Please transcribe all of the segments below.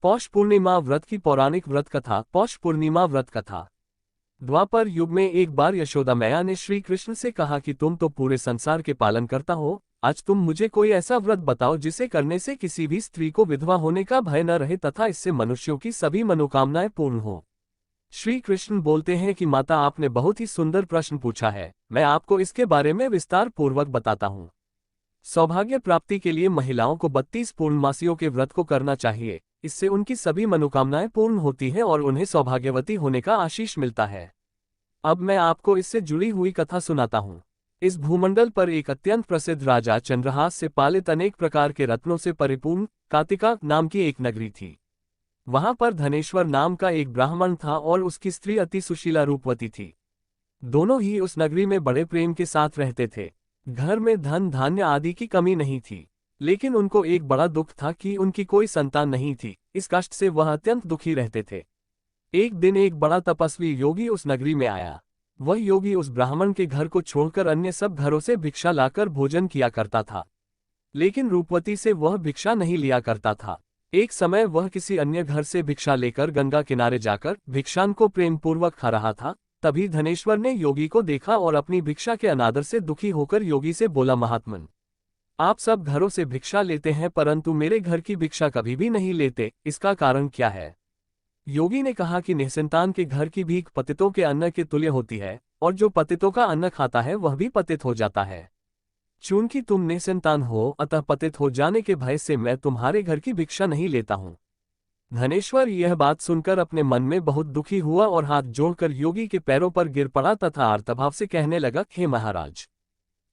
पौष पूर्णिमा व्रत की पौराणिक व्रत कथा। पौष पूर्णिमा व्रत कथा। द्वापर युग में एक बार यशोदा मैया ने श्री कृष्ण से कहा कि तुम तो पूरे संसार के पालन करता हो, आज तुम मुझे कोई ऐसा व्रत बताओ जिसे करने से किसी भी स्त्री को विधवा होने का भय न रहे तथा इससे मनुष्यों की सभी मनोकामनाएं पूर्ण हो। श्री कृष्ण बोलते हैं कि माता, आपने बहुत ही सुंदर प्रश्न पूछा है, मैं आपको इसके बारे में विस्तार पूर्वक बताता हूँ। सौभाग्य प्राप्ति के लिए महिलाओं को 32 पूर्णमासियों के व्रत को करना चाहिए। इससे उनकी सभी मनोकामनाएं पूर्ण होती हैं और उन्हें सौभाग्यवती होने का आशीष मिलता है। अब मैं आपको इससे जुड़ी हुई कथा सुनाता हूँ। इस भूमंडल पर एक अत्यंत प्रसिद्ध राजा चंद्रहास से पालित अनेक प्रकार के रत्नों से परिपूर्ण कातिका नाम की एक नगरी थी। वहां पर धनेश्वर नाम का एक ब्राह्मण था और उसकी स्त्री अति सुशीला रूपवती थी। दोनों ही उस नगरी में बड़े प्रेम के साथ रहते थे। घर में धन धान्य आदि की कमी नहीं थी, लेकिन उनको एक बड़ा दुख था कि उनकी कोई संतान नहीं थी। इस कष्ट से वह अत्यंत दुखी रहते थे। एक दिन एक बड़ा तपस्वी योगी उस नगरी में आया। वह योगी उस ब्राह्मण के घर को छोड़कर अन्य सब घरों से भिक्षा लाकर भोजन किया करता था, लेकिन रूपवती से वह भिक्षा नहीं लिया करता था। एक समय वह किसी अन्य घर से भिक्षा लेकर गंगा किनारे जाकर भिक्षान को प्रेम पूर्वक खा रहा था। तभी धनेश्वर ने योगी को देखा और अपनी भिक्षा के अनादर से दुखी होकर योगी से बोला, महात्मन, आप सब घरों से भिक्षा लेते हैं परंतु मेरे घर की भिक्षा कभी भी नहीं लेते, इसका कारण क्या है? योगी ने कहा कि निसंतान के घर की भीख पतितों के अन्न के तुल्य होती है और जो पतितों का अन्न खाता है वह भी पतित हो जाता है। चूंकि तुम निसंतान हो अतः पतित हो जाने के भय से मैं तुम्हारे घर की भिक्षा नहीं लेता हूँ। धनेश्वर यह बात सुनकर अपने मन में बहुत दुखी हुआ और हाथ जोड़कर योगी के पैरों पर गिर पड़ा तथा आर्तभाव से कहने लगा, हे महाराज,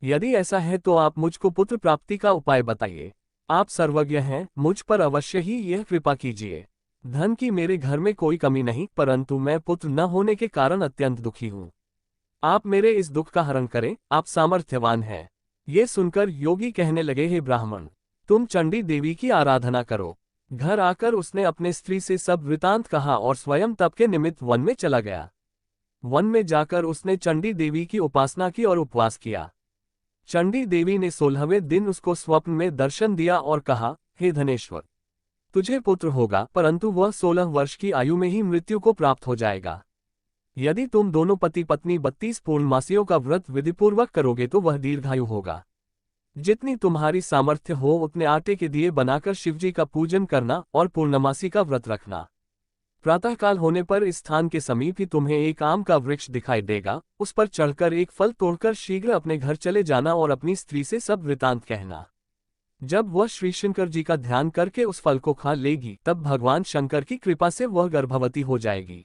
यदि ऐसा है तो आप मुझको पुत्र प्राप्ति का उपाय बताइए। आप सर्वज्ञ हैं, मुझ पर अवश्य ही यह कृपा कीजिए। धन की मेरे घर में कोई कमी नहीं, परंतु मैं पुत्र न होने के कारण अत्यंत दुखी हूँ। आप मेरे इस दुख का हरण करें, आप सामर्थ्यवान हैं। ये सुनकर योगी कहने लगे, हे ब्राह्मण, तुम चंडी देवी की आराधना करो। घर आकर उसने अपने स्त्री से सब वृतांत कहा और स्वयं तप के निमित्त वन में चला गया। वन में जाकर उसने चंडी देवी की उपासना की और उपवास किया। चंडी देवी ने 16वें दिन उसको स्वप्न में दर्शन दिया और कहा, हे धनेश्वर, तुझे पुत्र होगा परंतु वह 16 वर्ष की आयु में ही मृत्यु को प्राप्त हो जाएगा। यदि तुम दोनों पति पत्नी 32 पूर्णमासियों का व्रत विधिपूर्वक करोगे तो वह दीर्घायु होगा। जितनी तुम्हारी सामर्थ्य हो उतने आटे के दिए बनाकर शिवजी का पूजन करना और पूर्णमासी का व्रत रखना। प्रातःकाल होने पर इस स्थान के समीप ही तुम्हें एक आम का वृक्ष दिखाई देगा, उस पर चढ़कर एक फल तोड़कर शीघ्र अपने घर चले जाना और अपनी स्त्री से सब वृतांत कहना। जब वह श्री शंकर जी का ध्यान करके उस फल को खा लेगी तब भगवान शंकर की कृपा से वह गर्भवती हो जाएगी।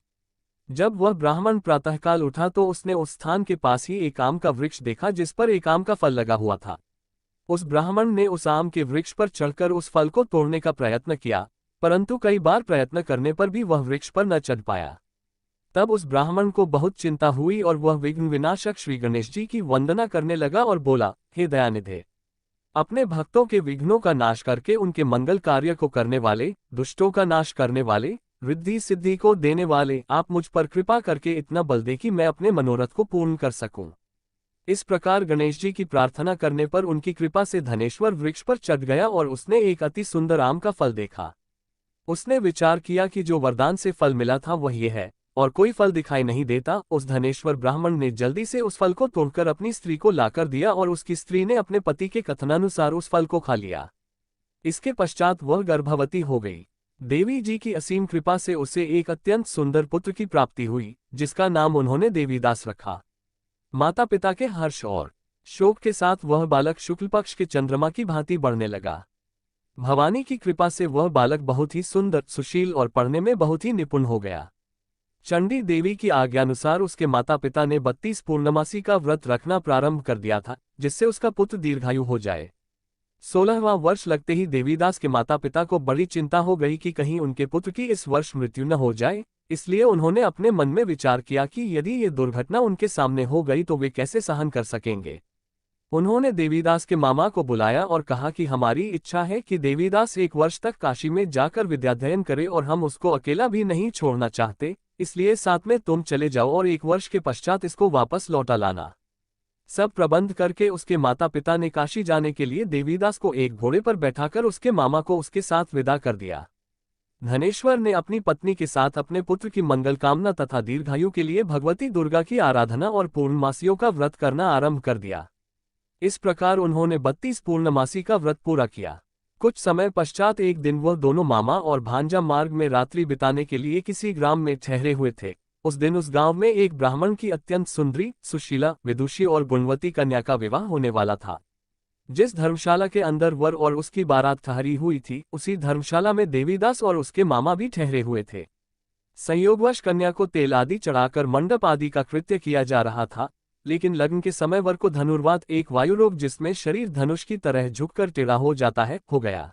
जब वह ब्राह्मण प्रातःकाल उठा तो उसने उस स्थान के पास ही एक आम का वृक्ष देखा जिस पर एक आम का फल लगा हुआ था। उस ब्राह्मण ने उस आम के वृक्ष पर चढ़कर उस फल को तोड़ने का प्रयत्न किया, परंतु कई बार प्रयत्न करने पर भी वह वृक्ष पर न चढ़ पाया। तब उस ब्राह्मण को बहुत चिंता हुई और वह विघ्न विनाशक श्री गणेश जी की वंदना करने लगा और बोला, हे दयानिधे, अपने भक्तों के विघ्नों का नाश करके उनके मंगल कार्य को करने वाले, दुष्टों का नाश करने वाले, रिद्धि सिद्धि को देने वाले, आप मुझ पर कृपा करके इतना बल दे कि मैं अपने मनोरथ को पूर्ण कर सकूं। इस प्रकार गणेश जी की प्रार्थना करने पर उनकी कृपा से धनेश्वर वृक्ष पर चढ़ गया और उसने एक अति सुंदर आम का फल देखा। उसने विचार किया कि जो वरदान से फल मिला था वह ये है और कोई फल दिखाई नहीं देता। उस धनेश्वर ब्राह्मण ने जल्दी से उस फल को तोड़कर अपनी स्त्री को लाकर दिया और उसकी स्त्री ने अपने पति के कथनानुसार उस फल को खा लिया। इसके पश्चात वह गर्भवती हो गई। देवी जी की असीम कृपा से उसे एक अत्यंत सुंदर पुत्र की प्राप्ति हुई, जिसका नाम उन्होंने देवीदास रखा। माता पिता के हर्ष और शोक के साथ वह बालक शुक्ल पक्ष के चंद्रमा की भांति बढ़ने लगा। भवानी की कृपा से वह बालक बहुत ही सुंदर, सुशील और पढ़ने में बहुत ही निपुण हो गया। चंडी देवी की आज्ञानुसार उसके माता पिता ने 32 पूर्णमासी का व्रत रखना प्रारंभ कर दिया था, जिससे उसका पुत्र दीर्घायु हो जाए। 16वां वर्ष लगते ही देवीदास के माता पिता को बड़ी चिंता हो गई कि कहीं उनके पुत्र की इस वर्ष मृत्यु न हो जाए। इसलिए उन्होंने अपने मन में विचार किया कि यदि ये दुर्घटना उनके सामने हो गई तो वे कैसे सहन कर सकेंगे। उन्होंने देवीदास के मामा को बुलाया और कहा कि हमारी इच्छा है कि देवीदास 1 वर्ष तक काशी में जाकर विद्याध्ययन करे और हम उसको अकेला भी नहीं छोड़ना चाहते, इसलिए साथ में तुम चले जाओ और 1 वर्ष के पश्चात इसको वापस लौटा लाना। सब प्रबंध करके उसके माता पिता ने काशी जाने के लिए देवीदास को एक घोड़े पर बैठाकर उसके मामा को उसके साथ विदा कर दिया। धनेश्वर ने अपनी पत्नी के साथ अपने पुत्र की मंगल कामना तथा दीर्घायु के लिए भगवती दुर्गा की आराधना और पूर्णमासियों का व्रत करना आरंभ कर दिया। इस प्रकार उन्होंने 32 पूर्णमासी का व्रत पूरा किया। कुछ समय पश्चात एक दिन वह दोनों मामा और भांजा मार्ग में रात्रि बिताने के लिए किसी ग्राम में ठहरे हुए थे। उस दिन उस गांव में एक ब्राह्मण की अत्यंत सुंदरी, सुशीला, विदुषी और गुणवती कन्या का विवाह होने वाला था। जिस धर्मशाला के अंदर वर और उसकी बारात ठहरी हुई थी, उसी धर्मशाला में देवीदास और उसके मामा भी ठहरे हुए थे। संयोगवश कन्या को तेल आदि चढ़ाकर मंडप आदि का कृत्य किया जा रहा था, लेकिन लग्न के समय वर को धनुर्वात, एक वायुरोग जिसमें शरीर धनुष की तरह झुककर टेढ़ा हो जाता है, हो गया।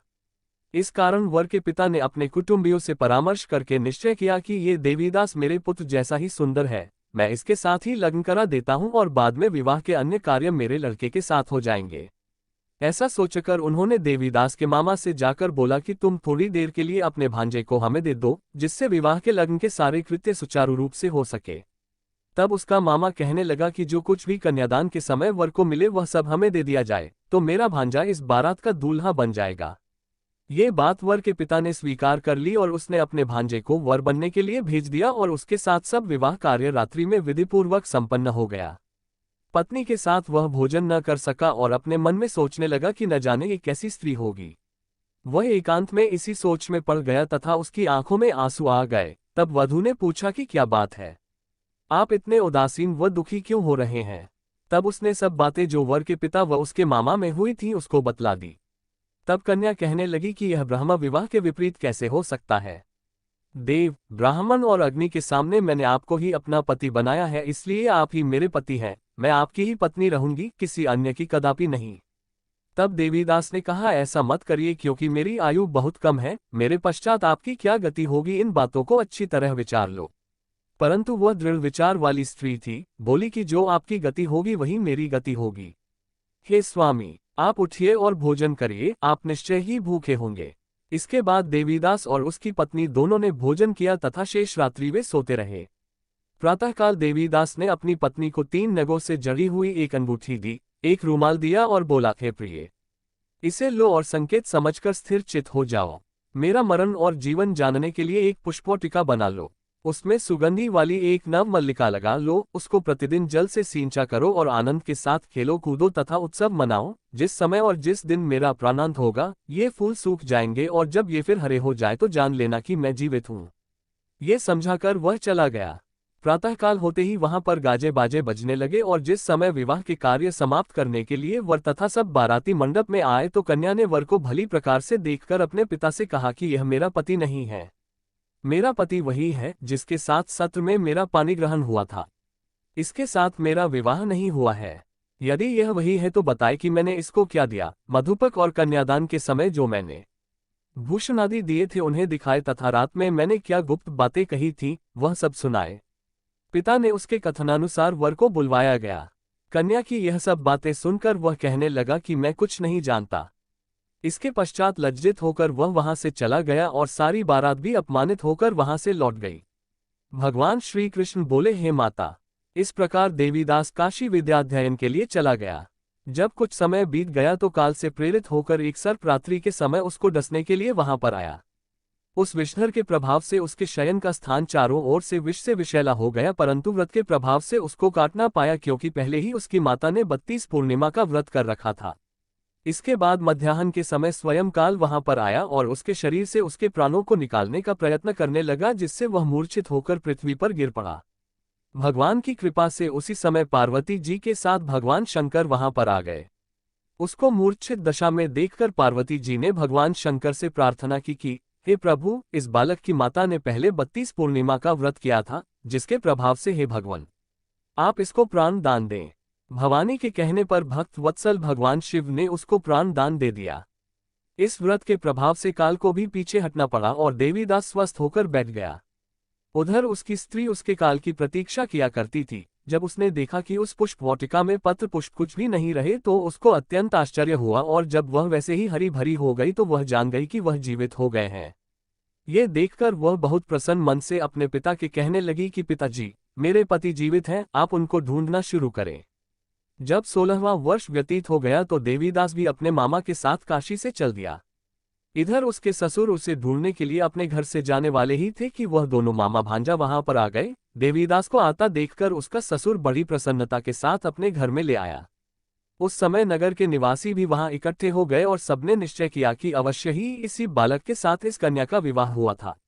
इस कारण वर के पिता ने अपने कुटुंबियों से परामर्श करके निश्चय किया कि ये देवीदास मेरे पुत्र जैसा ही सुंदर है, मैं इसके साथ ही लग्न करा देता हूं और बाद में विवाह के अन्य कार्य मेरे लड़के के साथ हो जाएंगे। ऐसा सोचकर उन्होंने देवीदास के मामा से जाकर बोला कि तुम थोड़ी देर के लिए अपने भांजे को हमें दे दो, जिससे विवाह के लग्न के सारे कृत्य सुचारू रूप से हो सके। तब उसका मामा कहने लगा कि जो कुछ भी कन्यादान के समय वर को मिले वह सब हमें दे दिया जाए, तो मेरा भांजा इस बारात का दूल्हा बन जाएगा। ये बात वर के पिता ने स्वीकार कर ली और उसने अपने भांजे को वर बनने के लिए भेज दिया और उसके साथ सब विवाह कार्य रात्रि में विधिपूर्वक संपन्न हो गया। पत्नी के साथ वह भोजन न कर सका और अपने मन में सोचने लगा कि न जाने ये कैसी स्त्री होगी। वह एकांत में इसी सोच में पड़ गया तथा उसकी आंखों में आंसू आ गए। तब वधू ने पूछा कि क्या बात है, आप इतने उदासीन व दुखी क्यों हो रहे हैं। तब उसने सब बातें जो वर के पिता व उसके मामा में हुई थी उसको बतला दी। तब कन्या कहने लगी कि यह ब्रह्म विवाह के विपरीत कैसे हो सकता है। देव, ब्राह्मण और अग्नि के सामने मैंने आपको ही अपना पति बनाया है, इसलिए आप ही मेरे पति हैं। मैं आपकी ही पत्नी रहूंगी, किसी अन्य की कदापि नहीं। तब देवीदास ने कहा, ऐसा मत करिए क्योंकि मेरी आयु बहुत कम है, मेरे पश्चात आपकी क्या गति होगी, इन बातों को अच्छी तरह विचार लो। परंतु वह दृढ़ विचार वाली स्त्री थी, बोली कि जो आपकी गति होगी वही मेरी गति होगी। हे स्वामी, आप उठिए और भोजन करिए, आप निश्चय ही भूखे होंगे। इसके बाद देवीदास और उसकी पत्नी दोनों ने भोजन किया तथा शेष रात्रि वे सोते रहे। प्रातःकाल देवीदास ने अपनी पत्नी को 3 नगों से जड़ी हुई एक अंगूठी दी, एक रूमाल दिया और बोला, हे प्रिय, इसे लो और संकेत समझकर स्थिर चित हो जाओ। मेरा मरण और जीवन जानने के लिए एक पुष्पोटिका बना लो, उसमें सुगंधी वाली एक नव मल्लिका लगा लो, उसको प्रतिदिन जल से सींचा करो और आनंद के साथ खेलो कूदो तथा उत्सव मनाओ। जिस समय और जिस दिन मेरा प्राणांत होगा ये फूल सूख जाएंगे और जब ये फिर हरे हो जाए तो जान लेना कि मैं जीवित हूँ। ये समझाकर वह चला गया। प्रातःकाल होते ही वहां पर गाजे बाजे बजने लगे और जिस समय विवाह के कार्य समाप्त करने के लिए वर तथा सब बाराती मंडप में आए तो कन्या ने वर को भली प्रकार से देखकर अपने पिता से कहा कि यह मेरा पति नहीं है, मेरा पति वही है जिसके साथ सत्र में मेरा पानी ग्रहण हुआ था, इसके साथ मेरा विवाह नहीं हुआ है। यदि यह वही है तो बताए कि मैंने इसको क्या दिया। मधुपक और कन्यादान के समय जो मैंने भूषण आदि दिए थे उन्हें दिखाए तथा रात में मैंने क्या गुप्त बातें कही थी वह सब सुनाए। पिता ने उसके कथनानुसार वर को बुलवाया गया। कन्या की यह सब बातें सुनकर वह कहने लगा कि मैं कुछ नहीं जानता। इसके पश्चात लज्जित होकर वह वहां से चला गया और सारी बारात भी अपमानित होकर वहां से लौट गई। भगवान श्री कृष्ण बोले, हे माता। इस प्रकार देवीदास काशी विद्याध्ययन के लिए चला गया। जब कुछ समय बीत गया तो काल से प्रेरित होकर एक सर्प रात्रि के समय उसको डसने के लिए वहां पर आया। उस विषधर के प्रभाव से उसके शयन का स्थान चारों ओर से विष से विषैला हो गया, परंतु व्रत के प्रभाव से उसको काट ना पाया क्योंकि पहले ही उसकी माता ने 32 पूर्णिमा का व्रत कर रखा था। इसके बाद मध्याह्न के समय स्वयं काल वहां पर आया और उसके शरीर से उसके प्राणों को निकालने का प्रयत्न करने लगा, जिससे वह मूर्छित होकर पृथ्वी पर गिर पड़ा। भगवान की कृपा से उसी समय पार्वती जी के साथ भगवान शंकर वहां पर आ गए। उसको मूर्छित दशा में देखकर पार्वती जी ने भगवान शंकर से प्रार्थना की कि हे प्रभु, इस बालक की माता ने पहले 32 पूर्णिमा का व्रत किया था, जिसके प्रभाव से हे भगवान आप इसको प्राण दान दें। भवानी के कहने पर भक्त वत्सल भगवान शिव ने उसको प्राण दान दे दिया। इस व्रत के प्रभाव से काल को भी पीछे हटना पड़ा और देवीदास स्वस्थ होकर बैठ गया। उधर उसकी स्त्री उसके काल की प्रतीक्षा किया करती थी। जब उसने देखा कि उस पुष्प वाटिका में पत्र पुष्प कुछ भी नहीं रहे तो उसको अत्यंत आश्चर्य हुआ और जब वह वैसे ही हरी भरी हो गई तो वह जान गई कि वह जीवित हो गए हैं। ये देखकर वह बहुत प्रसन्न मन से अपने पिता के कहने लगी कि पिताजी, मेरे पति जीवित हैं, आप उनको ढूंढना शुरू करें। जब 16वां वर्ष व्यतीत हो गया तो देवीदास भी अपने मामा के साथ काशी से चल दिया। इधर उसके ससुर उसे ढूंढने के लिए अपने घर से जाने वाले ही थे कि वह दोनों मामा भांजा वहां पर आ गए। देवीदास को आता देखकर उसका ससुर बड़ी प्रसन्नता के साथ अपने घर में ले आया। उस समय नगर के निवासी भी वहां इकट्ठे हो गए और सबने निश्चय किया कि अवश्य ही इसी बालक के साथ इस कन्या का विवाह हुआ था।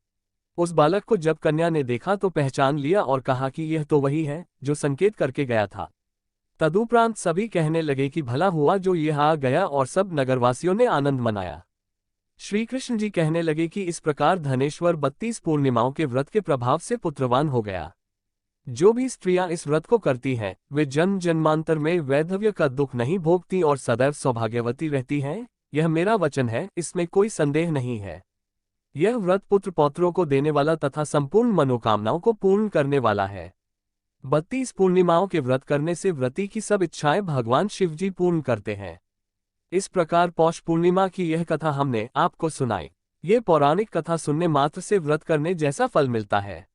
उस बालक को जब कन्या ने देखा तो पहचान लिया और कहा कि यह तो वही है जो संकेत करके गया था। तदुपरांत सभी कहने लगे कि भला हुआ जो यह आ गया, और सब नगरवासियों ने आनंद मनाया। श्री कृष्ण जी कहने लगे कि इस प्रकार धनेश्वर 32 पूर्णिमाओं के व्रत के प्रभाव से पुत्रवान हो गया। जो भी स्त्रियां इस व्रत को करती हैं, वे जन्म जन्मांतर में वैधव्य का दुख नहीं भोगती और सदैव सौभाग्यवती रहती हैं। यह मेरा वचन है, इसमें कोई संदेह नहीं है। यह व्रत पुत्र पौत्रों को देने वाला तथा संपूर्ण मनोकामनाओं को पूर्ण करने वाला है। 32 पूर्णिमाओं के व्रत करने से व्रती की सब इच्छाएं भगवान शिवजी पूर्ण करते हैं। इस प्रकार पौष पूर्णिमा की यह कथा हमने आपको सुनाई। ये पौराणिक कथा सुनने मात्र से व्रत करने जैसा फल मिलता है।